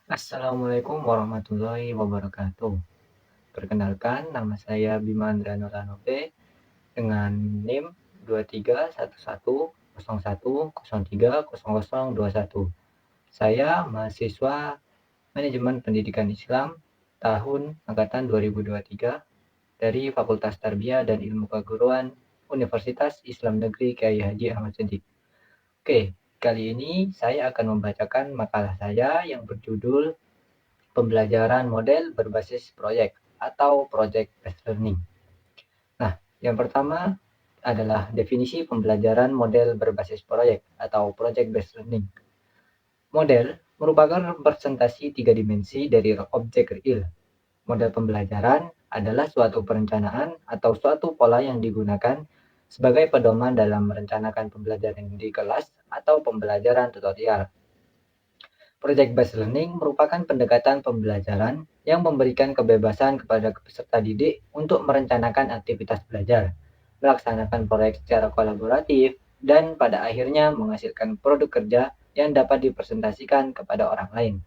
Assalamualaikum warahmatullahi wabarakatuh. Perkenalkan, nama saya Bima Andrano Ranobe dengan NIM 231101030021. Saya mahasiswa Manajemen Pendidikan Islam tahun angkatan 2023 dari Fakultas Tarbiyah dan Ilmu Keguruan Universitas Islam Negeri Kyai Haji Ahmad Siddiq. Oke, kali ini saya akan membacakan makalah saya yang berjudul Pembelajaran model berbasis proyek atau project based learning. Nah, yang pertama adalah definisi pembelajaran model berbasis proyek atau project based learning. Model merupakan representasi tiga dimensi dari objek real. Model pembelajaran adalah suatu perencanaan atau suatu pola yang digunakan sebagai pedoman dalam merencanakan pembelajaran di kelas atau pembelajaran tutorial. Project based learning merupakan pendekatan pembelajaran yang memberikan kebebasan kepada peserta didik untuk merencanakan aktivitas belajar, melaksanakan proyek secara kolaboratif, dan pada akhirnya menghasilkan produk kerja yang dapat dipresentasikan kepada orang lain.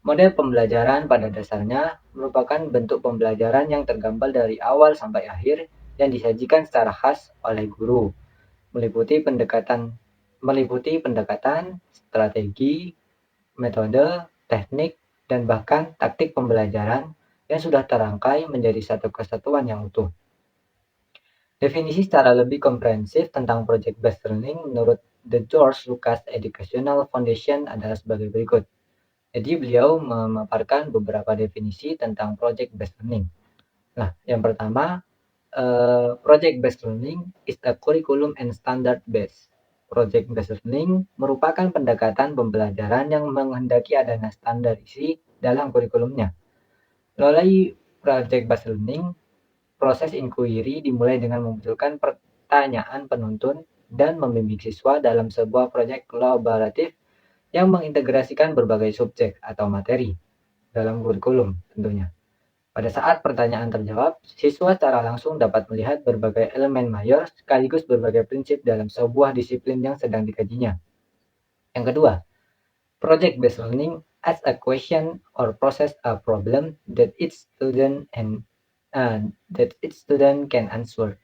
Model pembelajaran pada dasarnya merupakan bentuk pembelajaran yang tergambar dari awal sampai akhir yang disajikan secara khas oleh guru, meliputi pendekatan, strategi, metode, teknik, dan bahkan taktik pembelajaran yang sudah terangkai menjadi satu kesatuan yang utuh. Definisi secara lebih komprehensif tentang Project Based Learning menurut The George Lucas Educational Foundation adalah sebagai berikut. Jadi beliau memaparkan beberapa definisi tentang Project Based Learning. Nah, yang pertama, Project Based Learning is a curriculum and standard based. Project Based Learning merupakan pendekatan pembelajaran yang menghendaki adanya standar isi dalam kurikulumnya. Melalui Project Based Learning, proses inquiry dimulai dengan memunculkan pertanyaan penuntun dan membimbing siswa dalam sebuah proyek kolaboratif yang mengintegrasikan berbagai subjek atau materi dalam kurikulum tentunya. Pada saat pertanyaan terjawab, siswa secara langsung dapat melihat berbagai elemen mayor sekaligus berbagai prinsip dalam sebuah disiplin yang sedang dikajinya. Yang kedua, project-based learning as a question or process a problem that each student can answer.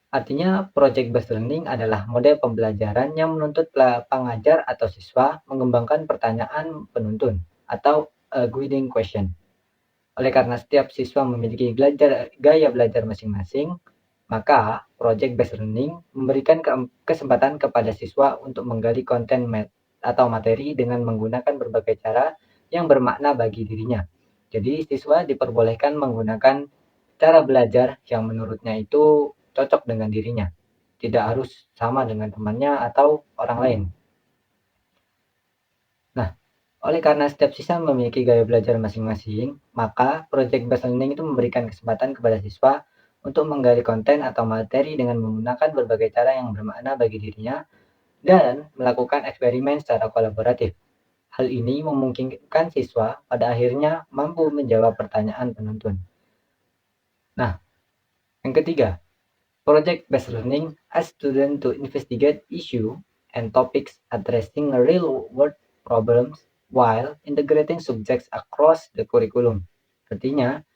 Artinya, project-based learning adalah model pembelajaran yang menuntut pengajar atau siswa mengembangkan pertanyaan penuntun atau a guiding question. Oleh karena setiap siswa memiliki gaya belajar masing-masing, maka project based learning memberikan kesempatan kepada siswa untuk menggali konten atau materi dengan menggunakan berbagai cara yang bermakna bagi dirinya. Jadi siswa diperbolehkan menggunakan cara belajar yang menurutnya itu cocok dengan dirinya. Tidak harus sama dengan temannya atau orang lain. Nah, oleh karena setiap siswa memiliki gaya belajar masing-masing, maka project based learning itu memberikan kesempatan kepada siswa untuk menggali konten atau materi dengan menggunakan berbagai cara yang bermakna bagi dirinya dan melakukan eksperimen secara kolaboratif. Hal ini memungkinkan siswa pada akhirnya mampu menjawab pertanyaan penuntun. Nah, yang ketiga, project based learning asks students to investigate issue and topics addressing real world problems while integrating subjects across the curriculum. Artinya,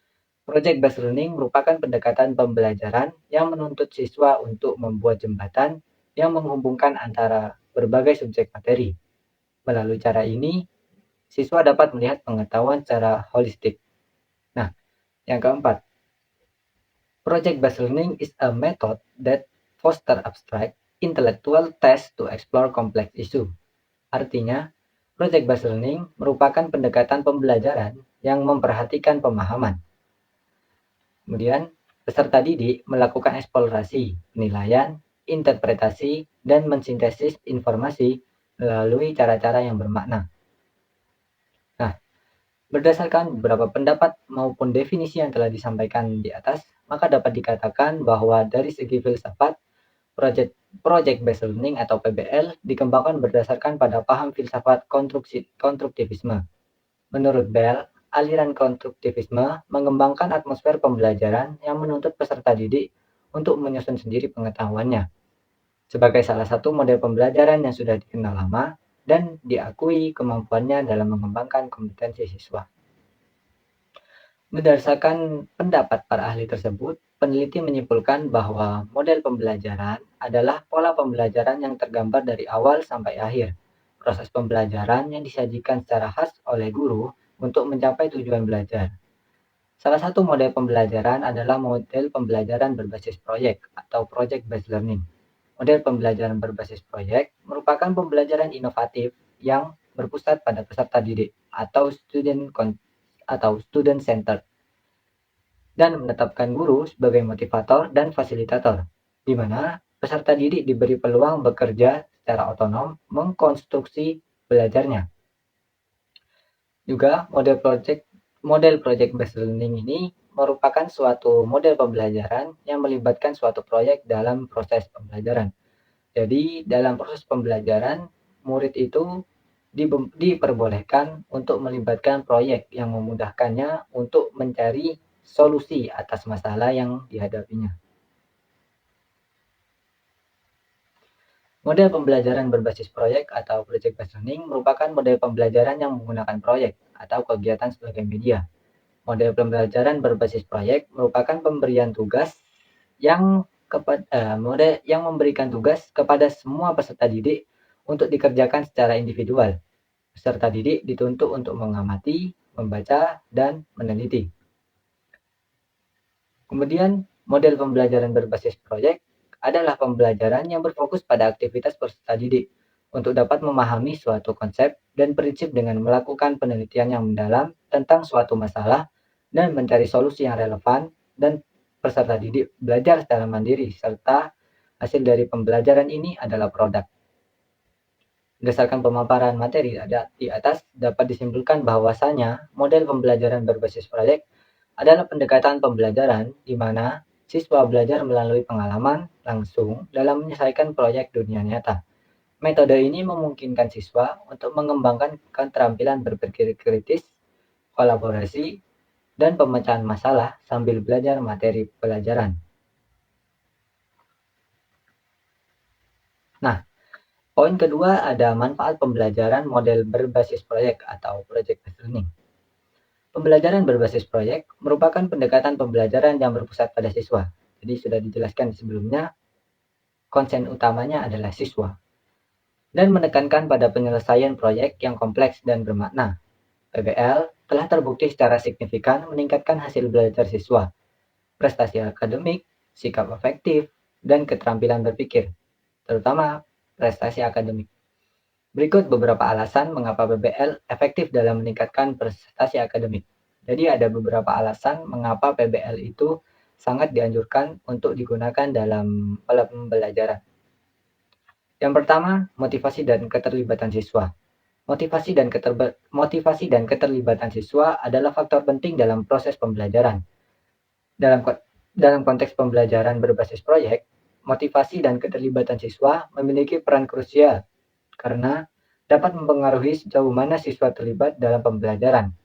project based learning merupakan pendekatan pembelajaran yang menuntut siswa untuk membuat jembatan yang menghubungkan antara berbagai subjek materi. Melalui cara ini, siswa dapat melihat pengetahuan secara holistik. Nah, yang keempat, project based learning is a method that foster abstract intellectual test to explore complex issue. Artinya, project based learning merupakan pendekatan pembelajaran yang memperhatikan pemahaman. Kemudian, peserta didik melakukan eksplorasi, penilaian, interpretasi, dan mensintesis informasi melalui cara-cara yang bermakna. Nah, berdasarkan beberapa pendapat maupun definisi yang telah disampaikan di atas, maka dapat dikatakan bahwa dari segi filsafat, project based learning atau PBL dikembangkan berdasarkan pada paham filsafat konstruktivisme. Menurut Bell, aliran konstruktivisme mengembangkan atmosfer pembelajaran yang menuntut peserta didik untuk menyusun sendiri pengetahuannya. Sebagai salah satu model pembelajaran yang sudah dikenal lama dan diakui kemampuannya dalam mengembangkan kompetensi siswa. Berdasarkan pendapat para ahli tersebut, peneliti menyimpulkan bahwa model pembelajaran adalah pola pembelajaran yang tergambar dari awal sampai akhir. Proses pembelajaran yang disajikan secara khas oleh guru untuk mencapai tujuan belajar. Salah satu model pembelajaran adalah model pembelajaran berbasis proyek atau project-based learning. Model pembelajaran berbasis proyek merupakan pembelajaran inovatif yang berpusat pada peserta didik atau student centered dan menetapkan guru sebagai motivator dan fasilitator, di mana peserta didik diberi peluang bekerja secara otonom mengkonstruksi belajarnya. Juga model project based learning ini merupakan suatu model pembelajaran yang melibatkan suatu proyek dalam proses pembelajaran. Jadi dalam proses pembelajaran, murid itu diperbolehkan untuk melibatkan proyek yang memudahkannya untuk mencari solusi atas masalah yang dihadapinya. Model pembelajaran berbasis proyek atau project based learning merupakan model pembelajaran yang menggunakan proyek atau kegiatan sebagai media. Model pembelajaran berbasis proyek merupakan pemberian tugas yang memberikan tugas kepada semua peserta didik untuk dikerjakan secara individual. Peserta didik dituntut untuk mengamati, membaca, dan meneliti. Kemudian, model pembelajaran berbasis proyek adalah pembelajaran yang berfokus pada aktivitas peserta didik untuk dapat memahami suatu konsep dan prinsip dengan melakukan penelitian yang mendalam tentang suatu masalah dan mencari solusi yang relevan, dan peserta didik belajar secara mandiri serta hasil dari pembelajaran ini adalah produk. Berdasarkan pemaparan materi di atas, dapat disimpulkan bahwasanya model pembelajaran berbasis proyek adalah pendekatan pembelajaran di mana siswa belajar melalui pengalaman langsung dalam menyelesaikan proyek dunia nyata. Metode ini memungkinkan siswa untuk mengembangkan keterampilan berpikir kritis, kolaborasi, dan pemecahan masalah sambil belajar materi pelajaran. Nah, poin kedua ada manfaat pembelajaran model berbasis proyek atau project-based learning. Pembelajaran berbasis proyek merupakan pendekatan pembelajaran yang berpusat pada siswa. Jadi sudah dijelaskan sebelumnya, konsen utamanya adalah siswa. Dan menekankan pada penyelesaian proyek yang kompleks dan bermakna. PBL telah terbukti secara signifikan meningkatkan hasil belajar siswa, prestasi akademik, sikap efektif, dan keterampilan berpikir, terutama prestasi akademik. Berikut beberapa alasan mengapa PBL efektif dalam meningkatkan prestasi akademik. Jadi ada beberapa alasan mengapa PBL itu sangat dianjurkan untuk digunakan dalam pembelajaran. Yang pertama, motivasi dan keterlibatan siswa. Motivasi dan keterlibatan siswa adalah faktor penting dalam proses pembelajaran. Dalam konteks pembelajaran berbasis proyek, motivasi dan keterlibatan siswa memiliki peran krusial karena dapat mempengaruhi sejauh mana siswa terlibat dalam pembelajaran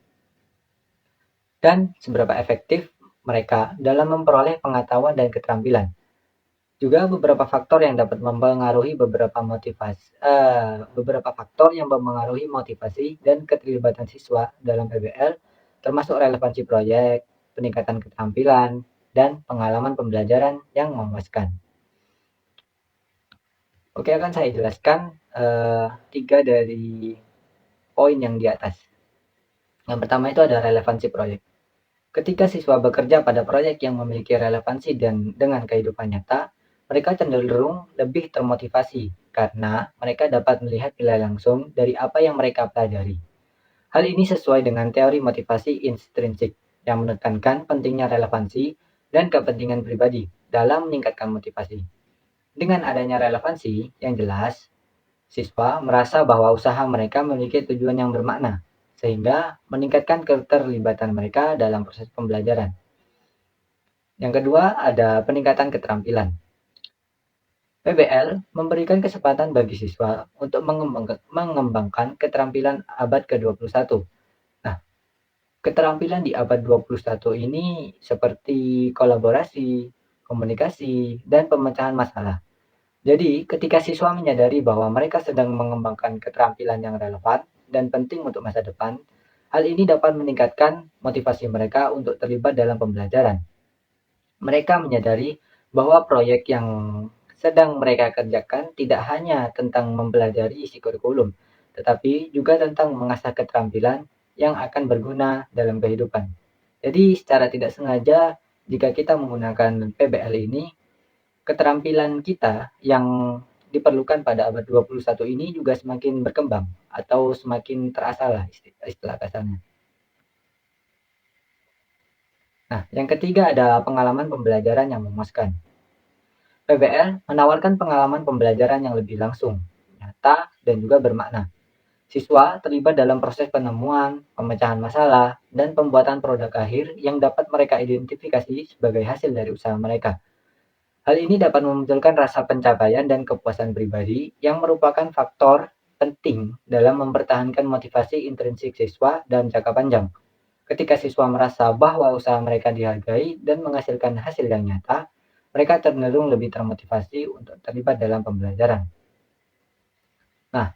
dan seberapa efektif mereka dalam memperoleh pengetahuan dan keterampilan. Juga beberapa faktor yang dapat mempengaruhi motivasi dan keterlibatan siswa dalam PBL, termasuk relevansi proyek, peningkatan keterampilan, dan pengalaman pembelajaran yang memuaskan. Oke, akan saya jelaskan 3 dari poin yang di atas. Yang pertama itu ada relevansi proyek. Ketika siswa bekerja pada proyek yang memiliki relevansi dan dengan kehidupan nyata, mereka cenderung lebih termotivasi karena mereka dapat melihat nilai langsung dari apa yang mereka pelajari. Hal ini sesuai dengan teori motivasi intrinsik yang menekankan pentingnya relevansi dan kepentingan pribadi dalam meningkatkan motivasi. Dengan adanya relevansi yang jelas, siswa merasa bahwa usaha mereka memiliki tujuan yang bermakna, sehingga meningkatkan keterlibatan mereka dalam proses pembelajaran. Yang kedua, ada peningkatan keterampilan. PBL memberikan kesempatan bagi siswa untuk mengembangkan keterampilan abad ke-21. Nah, keterampilan di abad 21 ini seperti kolaborasi, komunikasi, dan pemecahan masalah. Jadi, ketika siswa menyadari bahwa mereka sedang mengembangkan keterampilan yang relevan dan penting untuk masa depan, hal ini dapat meningkatkan motivasi mereka untuk terlibat dalam pembelajaran. Mereka menyadari bahwa proyek yang sedang mereka kerjakan tidak hanya tentang mempelajari isi kurikulum, tetapi juga tentang mengasah keterampilan yang akan berguna dalam kehidupan. Jadi, secara tidak sengaja, jika kita menggunakan PBL ini, keterampilan kita yang diperlukan pada abad 21 ini juga semakin berkembang atau semakin terasa lah istilah kasarnya. Nah, yang ketiga ada pengalaman pembelajaran yang memuaskan. PBL menawarkan pengalaman pembelajaran yang lebih langsung, nyata, dan juga bermakna. Siswa terlibat dalam proses penemuan, pemecahan masalah, dan pembuatan produk akhir yang dapat mereka identifikasi sebagai hasil dari usaha mereka. Hal ini dapat memunculkan rasa pencapaian dan kepuasan pribadi yang merupakan faktor penting dalam mempertahankan motivasi intrinsik siswa dalam jangka panjang. Ketika siswa merasa bahwa usaha mereka dihargai dan menghasilkan hasil yang nyata, mereka cenderung lebih termotivasi untuk terlibat dalam pembelajaran. Nah,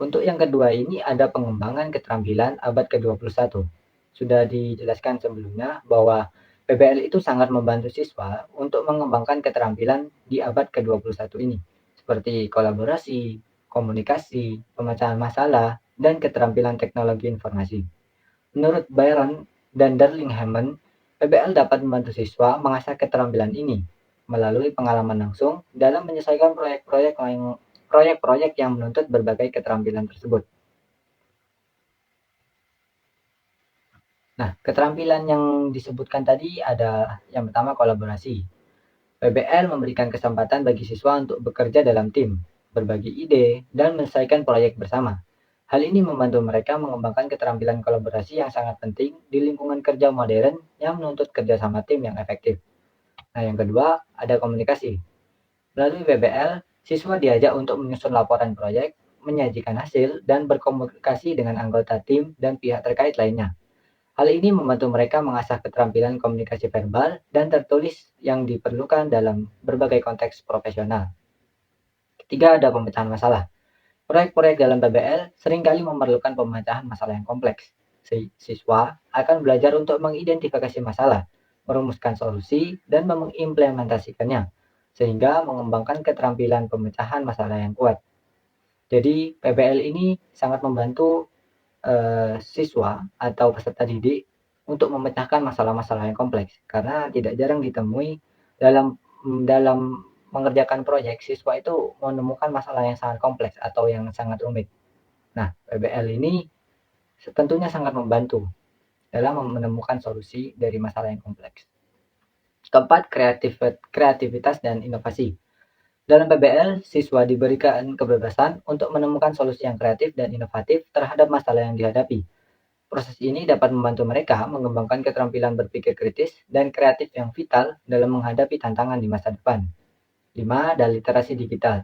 untuk yang kedua ini ada pengembangan keterampilan abad ke-21. Sudah dijelaskan sebelumnya bahwa PBL itu sangat membantu siswa untuk mengembangkan keterampilan di abad ke-21 ini, seperti kolaborasi, komunikasi, pemecahan masalah, dan keterampilan teknologi informasi. Menurut Byron dan Darling Hammond, PBL dapat membantu siswa mengasah keterampilan ini melalui pengalaman langsung dalam menyelesaikan proyek-proyek yang menuntut berbagai keterampilan tersebut. Nah, keterampilan yang disebutkan tadi ada yang pertama kolaborasi. PBL memberikan kesempatan bagi siswa untuk bekerja dalam tim, berbagi ide, dan menyelesaikan proyek bersama. Hal ini membantu mereka mengembangkan keterampilan kolaborasi yang sangat penting di lingkungan kerja modern yang menuntut kerjasama tim yang efektif. Nah, yang kedua, ada komunikasi. Melalui PBL, siswa diajak untuk menyusun laporan proyek, menyajikan hasil, dan berkomunikasi dengan anggota tim dan pihak terkait lainnya. Hal ini membantu mereka mengasah keterampilan komunikasi verbal dan tertulis yang diperlukan dalam berbagai konteks profesional. Ketiga, ada pemecahan masalah. Proyek-proyek dalam PBL seringkali memerlukan pemecahan masalah yang kompleks. Siswa akan belajar untuk mengidentifikasi masalah, merumuskan solusi, dan mengimplementasikannya, sehingga mengembangkan keterampilan pemecahan masalah yang kuat. Jadi, PBL ini sangat membantu siswa atau peserta didik untuk memecahkan masalah-masalah yang kompleks, karena tidak jarang ditemui dalam mengerjakan proyek, siswa itu menemukan masalah yang sangat kompleks atau yang sangat rumit. Nah, PBL ini tentunya sangat membantu dalam menemukan solusi dari masalah yang kompleks. Keempat, kreativitas dan inovasi. Dalam PBL, siswa diberikan kebebasan untuk menemukan solusi yang kreatif dan inovatif terhadap masalah yang dihadapi. Proses ini dapat membantu mereka mengembangkan keterampilan berpikir kritis dan kreatif yang vital dalam menghadapi tantangan di masa depan. 5. Ada literasi digital.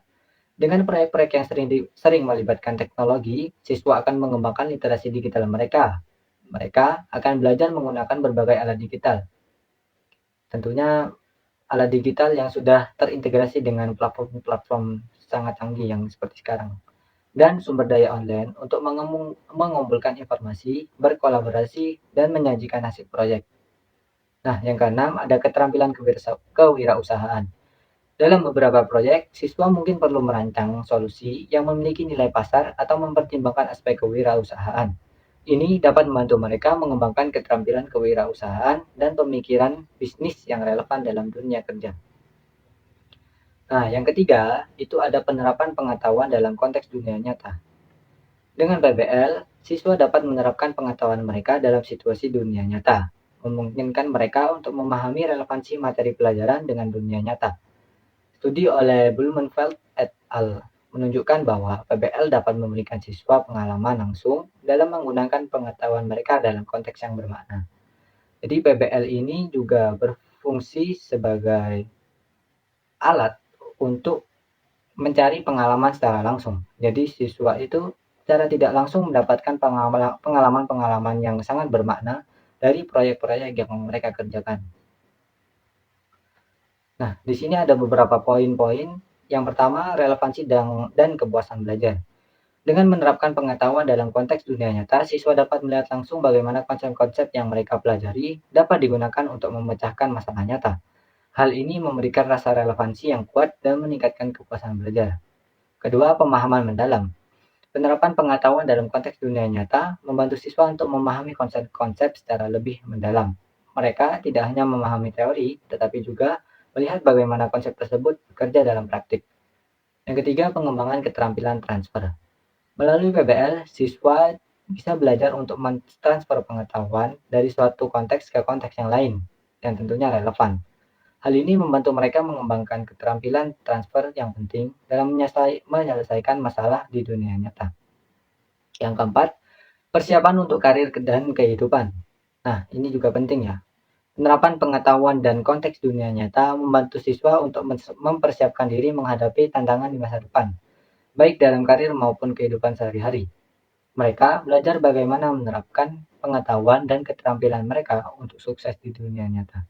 Dengan proyek-proyek yang sering melibatkan teknologi, siswa akan mengembangkan literasi digital mereka. Mereka akan belajar menggunakan berbagai alat digital. Tentunya alat digital yang sudah terintegrasi dengan platform-platform sangat canggih yang seperti sekarang. Dan sumber daya online untuk mengumpulkan informasi, berkolaborasi, dan menyajikan hasil proyek. Nah, yang keenam ada keterampilan kewirausahaan. Dalam beberapa proyek, siswa mungkin perlu merancang solusi yang memiliki nilai pasar atau mempertimbangkan aspek kewirausahaan. Ini dapat membantu mereka mengembangkan keterampilan kewirausahaan dan pemikiran bisnis yang relevan dalam dunia kerja. Nah, yang ketiga, itu ada penerapan pengetahuan dalam konteks dunia nyata. Dengan PBL, siswa dapat menerapkan pengetahuan mereka dalam situasi dunia nyata, memungkinkan mereka untuk memahami relevansi materi pelajaran dengan dunia nyata. Studi oleh Blumenfeld et al. Menunjukkan bahwa PBL dapat memberikan siswa pengalaman langsung dalam menggunakan pengetahuan mereka dalam konteks yang bermakna. Jadi PBL ini juga berfungsi sebagai alat untuk mencari pengalaman secara langsung. Jadi siswa itu secara tidak langsung mendapatkan pengalaman-pengalaman yang sangat bermakna dari proyek-proyek yang mereka kerjakan. Nah, di sini ada beberapa poin-poin Yang pertama, relevansi dan kepuasan belajar. Dengan menerapkan pengetahuan dalam konteks dunia nyata, siswa dapat melihat langsung bagaimana konsep-konsep yang mereka pelajari dapat digunakan untuk memecahkan masalah nyata. Hal ini memberikan rasa relevansi yang kuat dan meningkatkan kepuasan belajar. Kedua, pemahaman mendalam. Penerapan pengetahuan dalam konteks dunia nyata membantu siswa untuk memahami konsep-konsep secara lebih mendalam. Mereka tidak hanya memahami teori, tetapi juga melihat bagaimana konsep tersebut bekerja dalam praktik. Yang ketiga, pengembangan keterampilan transfer. Melalui PBL, siswa bisa belajar untuk mentransfer pengetahuan dari suatu konteks ke konteks yang lain, yang tentunya relevan. Hal ini membantu mereka mengembangkan keterampilan transfer yang penting dalam menyelesaikan masalah di dunia nyata. Yang keempat, persiapan untuk karir dan kehidupan. Nah, ini juga penting ya. Penerapan pengetahuan dan konteks dunia nyata membantu siswa untuk mempersiapkan diri menghadapi tantangan di masa depan, baik dalam karir maupun kehidupan sehari-hari. Mereka belajar bagaimana menerapkan pengetahuan dan keterampilan mereka untuk sukses di dunia nyata.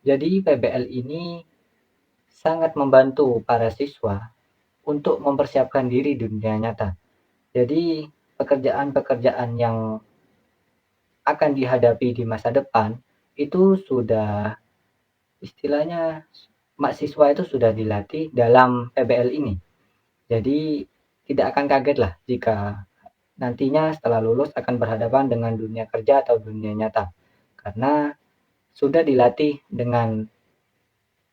Jadi PBL ini sangat membantu para siswa untuk mempersiapkan diri di dunia nyata. Jadi pekerjaan-pekerjaan yang akan dihadapi di masa depan itu sudah istilahnya mahasiswa itu sudah dilatih dalam PBL ini. Jadi tidak akan kaget lah jika nantinya setelah lulus akan berhadapan dengan dunia kerja atau dunia nyata. Karena sudah dilatih dengan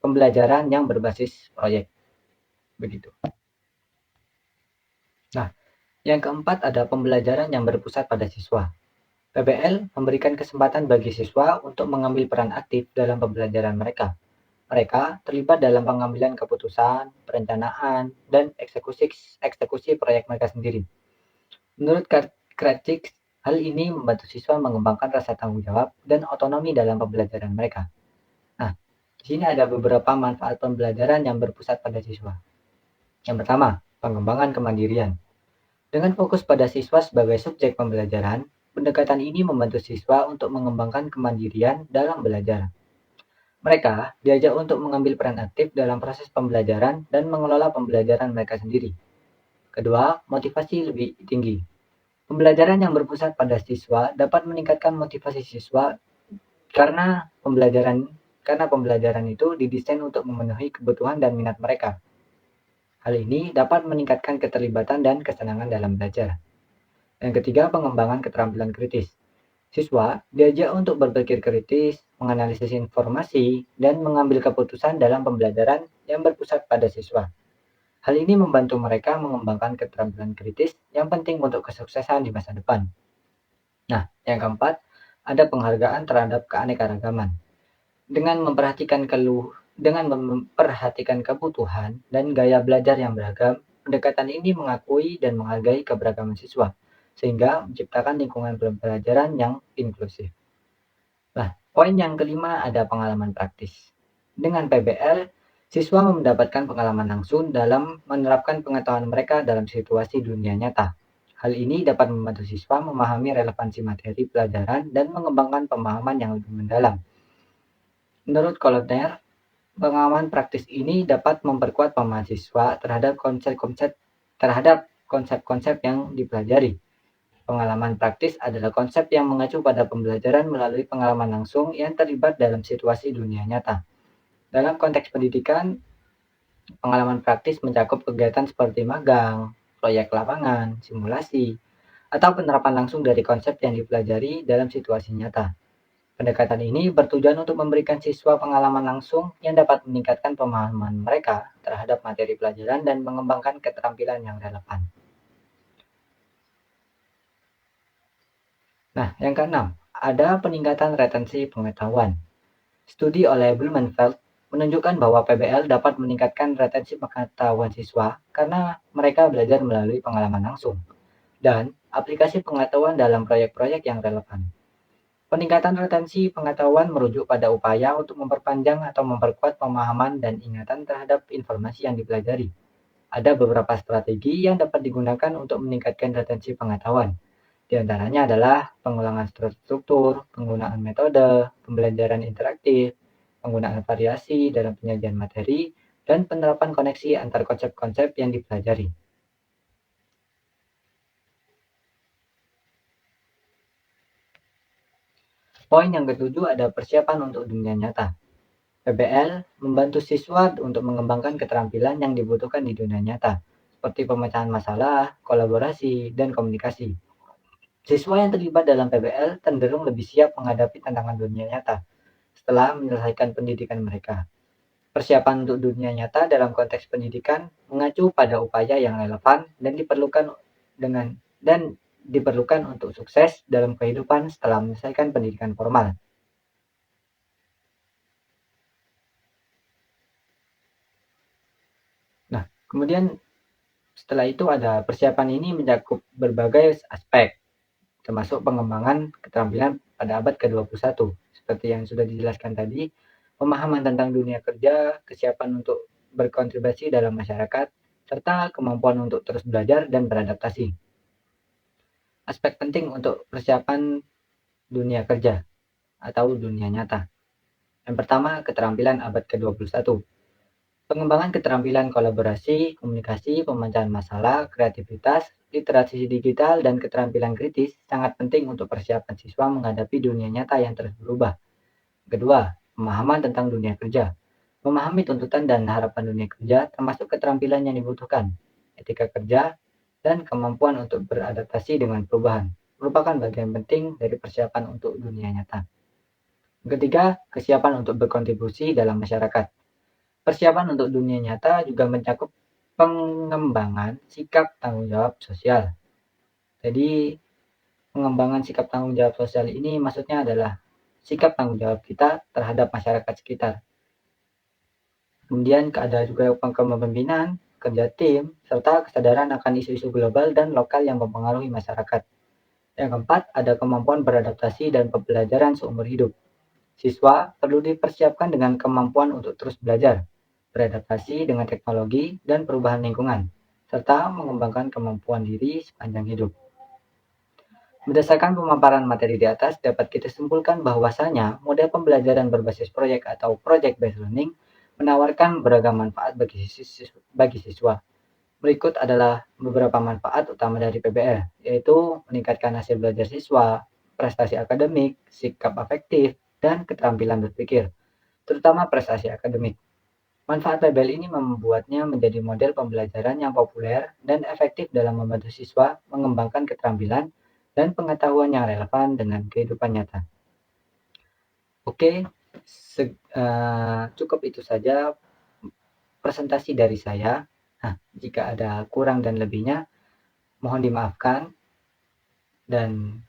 pembelajaran yang berbasis proyek. Begitu. Nah, yang keempat ada pembelajaran yang berpusat pada siswa. PBL memberikan kesempatan bagi siswa untuk mengambil peran aktif dalam pembelajaran mereka. Mereka terlibat dalam pengambilan keputusan, perencanaan, dan eksekusi proyek mereka sendiri. Menurut Kretschik, hal ini membantu siswa mengembangkan rasa tanggung jawab dan otonomi dalam pembelajaran mereka. Nah, di sini ada beberapa manfaat pembelajaran yang berpusat pada siswa. Yang pertama, pengembangan kemandirian. Dengan fokus pada siswa sebagai subjek pembelajaran, pendekatan ini membantu siswa untuk mengembangkan kemandirian dalam belajar. Mereka diajak untuk mengambil peran aktif dalam proses pembelajaran dan mengelola pembelajaran mereka sendiri. Kedua, motivasi lebih tinggi. Pembelajaran yang berpusat pada siswa dapat meningkatkan motivasi siswa karena pembelajaran itu didesain untuk memenuhi kebutuhan dan minat mereka. Hal ini dapat meningkatkan keterlibatan dan kesenangan dalam belajar. Yang ketiga, pengembangan keterampilan kritis. Siswa diajak untuk berpikir kritis, menganalisis informasi, dan mengambil keputusan dalam pembelajaran yang berpusat pada siswa. Hal ini membantu mereka mengembangkan keterampilan kritis yang penting untuk kesuksesan di masa depan. Nah, yang keempat, ada penghargaan terhadap keanekaragaman. Dengan memperhatikan kebutuhan dan gaya belajar yang beragam, pendekatan ini mengakui dan menghargai keberagaman siswa, sehingga menciptakan lingkungan pembelajaran yang inklusif. Nah, poin yang kelima ada pengalaman praktis. Dengan PBL, siswa mendapatkan pengalaman langsung dalam menerapkan pengetahuan mereka dalam situasi dunia nyata. Hal ini dapat membantu siswa memahami relevansi materi pelajaran dan mengembangkan pemahaman yang lebih mendalam. Menurut Kolotner, pengalaman praktis ini dapat memperkuat pemahaman siswa terhadap konsep-konsep yang dipelajari. Pengalaman praktis adalah konsep yang mengacu pada pembelajaran melalui pengalaman langsung yang terlibat dalam situasi dunia nyata. Dalam konteks pendidikan, pengalaman praktis mencakup kegiatan seperti magang, proyek lapangan, simulasi, atau penerapan langsung dari konsep yang dipelajari dalam situasi nyata. Pendekatan ini bertujuan untuk memberikan siswa pengalaman langsung yang dapat meningkatkan pemahaman mereka terhadap materi pelajaran dan mengembangkan keterampilan yang relevan. Nah, yang keenam, ada peningkatan retensi pengetahuan. Studi oleh Blumenfeld menunjukkan bahwa PBL dapat meningkatkan retensi pengetahuan siswa karena mereka belajar melalui pengalaman langsung dan aplikasi pengetahuan dalam proyek-proyek yang relevan. Peningkatan retensi pengetahuan merujuk pada upaya untuk memperpanjang atau memperkuat pemahaman dan ingatan terhadap informasi yang dipelajari. Ada beberapa strategi yang dapat digunakan untuk meningkatkan retensi pengetahuan. Di antaranya adalah pengulangan struktur, penggunaan metode, pembelajaran interaktif, penggunaan variasi dalam penyajian materi, dan penerapan koneksi antar konsep-konsep yang dipelajari. Poin yang ketujuh ada persiapan untuk dunia nyata. PBL membantu siswa untuk mengembangkan keterampilan yang dibutuhkan di dunia nyata, seperti pemecahan masalah, kolaborasi, dan komunikasi. Siswa yang terlibat dalam PBL cenderung lebih siap menghadapi tantangan dunia nyata setelah menyelesaikan pendidikan mereka. Persiapan untuk dunia nyata dalam konteks pendidikan mengacu pada upaya yang relevan dengan dan diperlukan untuk sukses dalam kehidupan setelah menyelesaikan pendidikan formal. Nah, kemudian setelah itu ada persiapan ini mencakup berbagai aspek, termasuk pengembangan keterampilan pada abad ke-21. Seperti yang sudah dijelaskan tadi, pemahaman tentang dunia kerja, kesiapan untuk berkontribusi dalam masyarakat, serta kemampuan untuk terus belajar dan beradaptasi. Aspek penting untuk persiapan dunia kerja atau dunia nyata. Yang pertama, keterampilan abad ke-21. Pengembangan keterampilan kolaborasi, komunikasi, pemecahan masalah, kreativitas, literasi digital, dan keterampilan kritis sangat penting untuk persiapan siswa menghadapi dunia nyata yang terus berubah. Kedua, pemahaman tentang dunia kerja. Memahami tuntutan dan harapan dunia kerja termasuk keterampilan yang dibutuhkan, etika kerja, dan kemampuan untuk beradaptasi dengan perubahan merupakan bagian penting dari persiapan untuk dunia nyata. Ketiga, kesiapan untuk berkontribusi dalam masyarakat. Persiapan untuk dunia nyata juga mencakup pengembangan sikap tanggung jawab sosial. Jadi, pengembangan sikap tanggung jawab sosial ini maksudnya adalah sikap tanggung jawab kita terhadap masyarakat sekitar. Kemudian ada juga kepemimpinan, kerja tim, serta kesadaran akan isu-isu global dan lokal yang mempengaruhi masyarakat. Yang keempat, ada kemampuan beradaptasi dan pembelajaran seumur hidup. Siswa perlu dipersiapkan dengan kemampuan untuk terus belajar, beradaptasi dengan teknologi dan perubahan lingkungan, serta mengembangkan kemampuan diri sepanjang hidup. Berdasarkan pemaparan materi di atas, dapat kita simpulkan bahwasanya model pembelajaran berbasis proyek atau project-based learning menawarkan beragam manfaat bagi siswa. Berikut adalah beberapa manfaat utama dari PBL, yaitu meningkatkan hasil belajar siswa, prestasi akademik, sikap afektif, dan keterampilan berpikir, terutama prestasi akademik. Manfaat PBL ini membuatnya menjadi model pembelajaran yang populer dan efektif dalam membantu siswa mengembangkan keterampilan dan pengetahuan yang relevan dengan kehidupan nyata. Oke, cukup itu saja presentasi dari saya. Nah, jika ada kurang dan lebihnya, mohon dimaafkan. Dan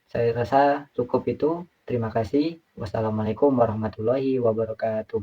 saya rasa cukup itu. Terima kasih. Wassalamualaikum warahmatullahi wabarakatuh.